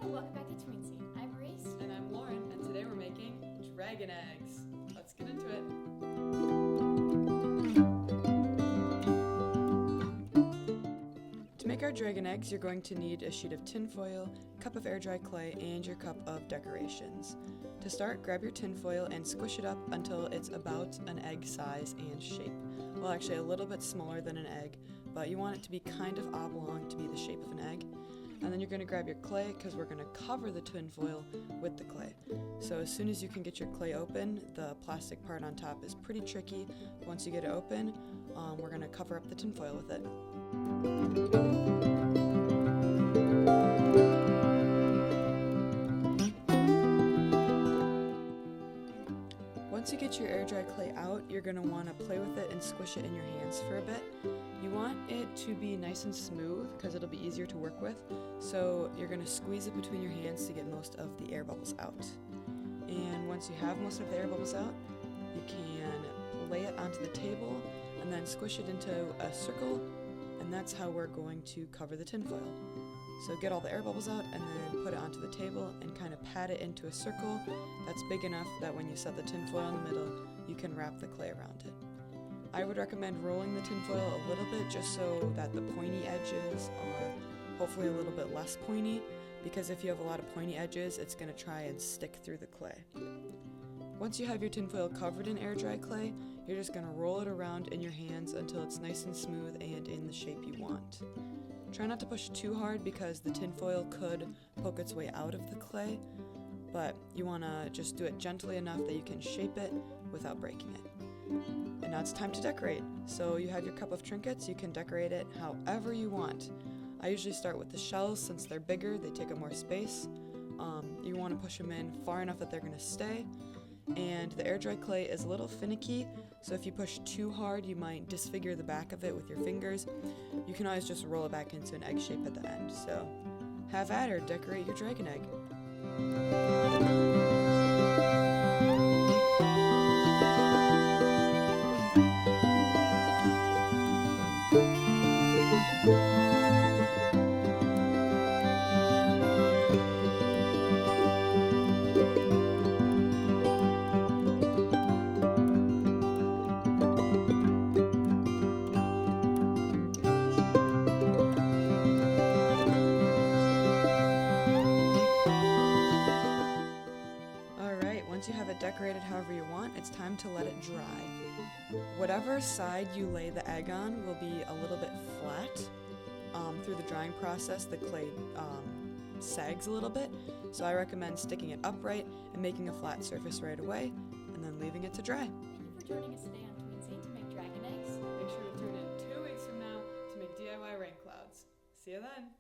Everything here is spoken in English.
welcome back to Tween. I'm Reese. And I'm Lauren, and today we're making dragon eggs. Let's get into it. To make our dragon eggs, you're going to need a sheet of tin foil, cup of air-dry clay, and your cup of decorations. To start, grab your tin foil and squish it up until it's about an egg size and shape. Well, actually a little bit smaller than an egg, but you want it to be kind of oblong to be the shape of an egg. And then you're going to grab your clay because we're going to cover the tin foil with the clay. So as soon as you can get your clay open, the plastic part on top is pretty tricky. Once you get it open, we're going to cover up the tin foil with it. Once you get your air dry clay out, you're going to want to play with it and squish it in your hands for a bit. You want it to be nice and smooth because it'll be easier to work with. So you're going to squeeze it between your hands to get most of the air bubbles out. And once you have most of the air bubbles out, you can lay it onto the table and then squish it into a circle, and that's how we're going to cover the tinfoil. So get all the air bubbles out and then put it onto the table and kind of pat it into a circle that's big enough that when you set the tinfoil in the middle, you can wrap the clay around it. I would recommend rolling the tinfoil a little bit just so that the pointy edges are hopefully a little bit less pointy, because if you have a lot of pointy edges, it's going to try and stick through the clay. Once you have your tinfoil covered in air dry clay, you're just going to roll it around in your hands until it's nice and smooth and in the shape you want. Try not to push too hard because the tinfoil could poke its way out of the clay, but you want to just do it gently enough that you can shape it without breaking it. And now it's time to decorate. So you have your cup of trinkets, you can decorate it however you want. I usually start with the shells since they're bigger, they take up more space. You want to push them in far enough that they're going to stay. And the air dry clay is a little finicky, so if you push too hard, you might disfigure the back of it with your fingers. You can always just roll it back into an egg shape at the end. So have at her, decorate your dragon egg. Once you have it decorated however you want, it's time to let it dry. Whatever side you lay the egg on will be a little bit flat. Through the drying process, the clay sags a little bit, so I recommend sticking it upright and making a flat surface right away, and then leaving it to dry. Thank you for joining us today on Tween to make dragon eggs. Make sure to tune in 2 weeks from now to make DIY rain clouds. See you then!